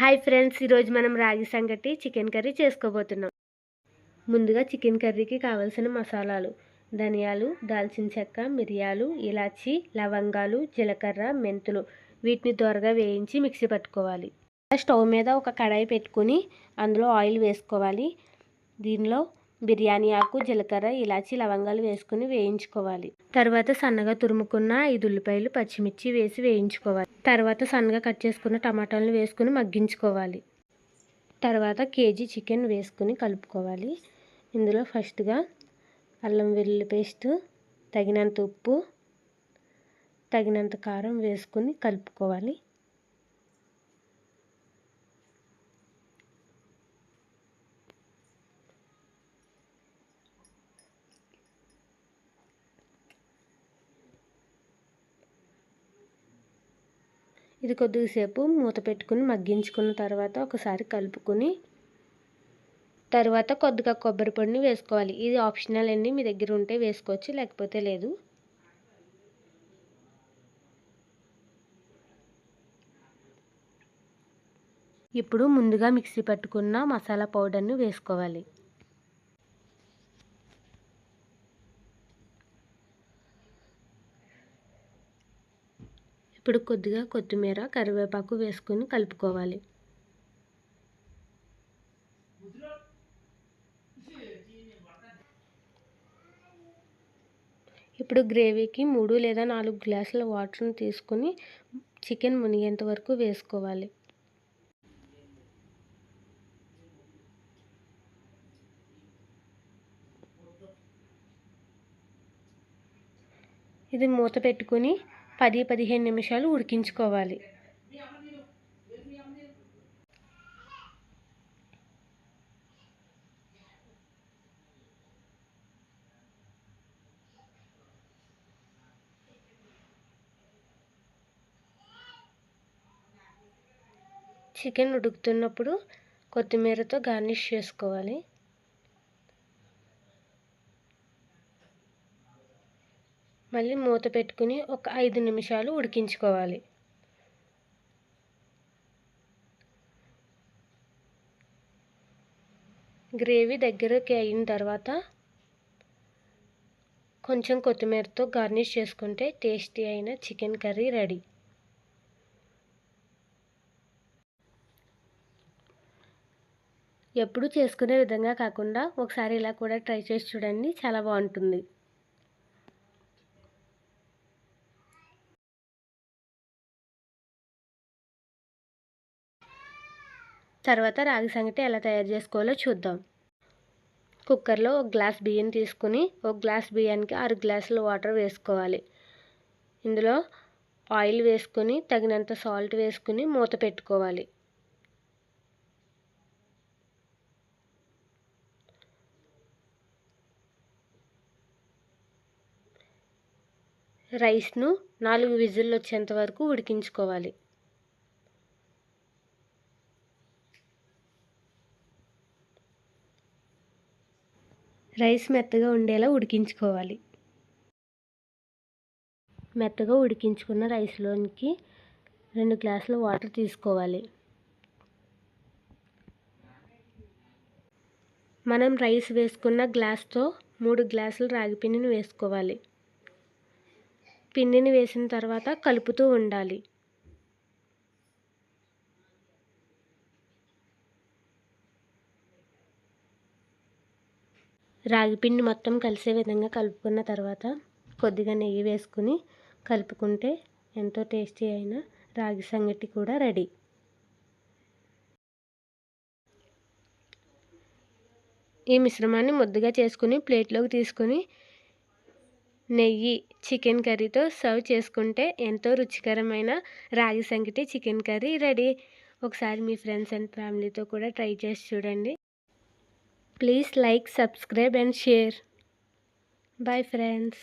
Hi friends, ఈరోజు మనం రాగి సంగటి చికెన్ కర్రీ చేసుకోబోతున్నాం. ముందుగా చికెన్ కర్రీకి కావాల్సిన మసాలాలు: ధనియాలు, దాల్చిన చెక్క, మిరియాలు, ఇలాచి, లవంగాలు, జీలకర్ర, మెంతులు. వీటిని త్వరగా వేయించి మిక్సీ పట్టుకోవాలి. స్టవ్ మీద ఒక కడాయి పెట్టుకుని అందులో ఆయిల్ వేసుకోవాలి. దీనిలో బిర్యానీ ఆకు, జీలకర్ర, ఇలాచి, లవంగాలు వేసుకుని వేయించుకోవాలి. తర్వాత సన్నగా తురుముకున్న 5 ఉల్లిపాయలు, పచ్చిమిర్చి వేసి వేయించుకోవాలి. తర్వాత సన్నగా కట్ చేసుకున్న టమాటాలను వేసుకుని మగ్గించుకోవాలి. తర్వాత కేజీ చికెన్ వేసుకుని కలుపుకోవాలి. ఇందులో ఫస్ట్గా అల్లం వెల్లుల్లి పేస్ట్, తగినంత ఉప్పు, తగినంత కారం వేసుకుని కలుపుకోవాలి. ఇది కొద్దిసేపు మూత పెట్టుకుని మగ్గించుకున్న తర్వాత ఒకసారి కలుపుకొని తర్వాత కొద్దిగా కొబ్బరి పొడిని వేసుకోవాలి. ఇది ఆప్షనల్ అండి, మీ దగ్గర ఉంటే వేసుకోవచ్చు, లేకపోతే లేదు. ఇప్పుడు ముందుగా మిక్సీ పట్టుకున్న మసాలా పౌడర్ని వేసుకోవాలి. ఇప్పుడు కొద్దిగా కొత్తిమీర, కరివేపాకు వేసుకొని కలుపుకోవాలి. ఇప్పుడు గ్రేవీకి 3 లేదా 4 గ్లాసుల వాటర్ని తీసుకొని చికెన్ మునిగేంత వరకు వేసుకోవాలి. ఇది మూత పెట్టుకుని 10-15 నిమిషాలు ఉడికించుకోవాలి. చికెన్ ఉడుకుతున్నప్పుడు కొత్తిమీరతో గార్నిష్ చేసుకోవాలి. మళ్ళీ మూత పెట్టుకుని ఒక 5 నిమిషాలు ఉడికించుకోవాలి. గ్రేవీ దగ్గరకి అయిన తర్వాత కొంచెం కొత్తిమీరతో గార్నిష్ చేసుకుంటే టేస్టీ అయిన చికెన్ కర్రీ రెడీ. ఎప్పుడు చేసుకునే విధంగా కాకుండా ఒకసారి ఇలా కూడా ట్రై చేసి చూడండి, చాలా బాగుంటుంది. తర్వాత రాగి సంగటి ఎలా తయారు చేసుకోవాలో చూద్దాం. కుక్కర్లో 1 గ్లాస్ బియ్యం తీసుకుని 1 గ్లాస్ బియ్యానికి 6 గ్లాసుల వాటర్ వేసుకోవాలి. ఇందులో ఆయిల్ వేసుకుని తగినంత సాల్ట్ వేసుకుని మూత పెట్టుకోవాలి. రైస్ను 4 విజిల్లు వచ్చేంత వరకు ఉడికించుకోవాలి. రైస్ మెత్తగా ఉండేలా ఉడికించుకోవాలి. మెత్తగా ఉడికించుకున్న రైస్లోనికి 2 గ్లాసుల వాటర్ తీసుకోవాలి. మనం రైస్ వేసుకున్న గ్లాస్తో 3 గ్లాసులు రాగి పిండిని వేసుకోవాలి. పిండిని వేసిన తర్వాత కలుపుతూ ఉండాలి. రాగి పిండి మొత్తం కలిసే విధంగా కలుపుకున్న తర్వాత కొద్దిగా నెయ్యి వేసుకుని కలుపుకుంటే ఎంతో టేస్టీ అయిన రాగి సంగటి కూడా రెడీ. ఈ మిశ్రమాన్ని ముద్దగా చేసుకుని ప్లేట్లోకి తీసుకొని నెయ్యి చికెన్ కర్రీతో సర్వ్ చేసుకుంటే ఎంతో రుచికరమైన రాగి సంగటి చికెన్ కర్రీ రెడీ. ఒకసారి మీ ఫ్రెండ్స్ అండ్ ఫ్యామిలీతో కూడా ట్రై చేసి చూడండి. Please like, subscribe and share. Bye friends.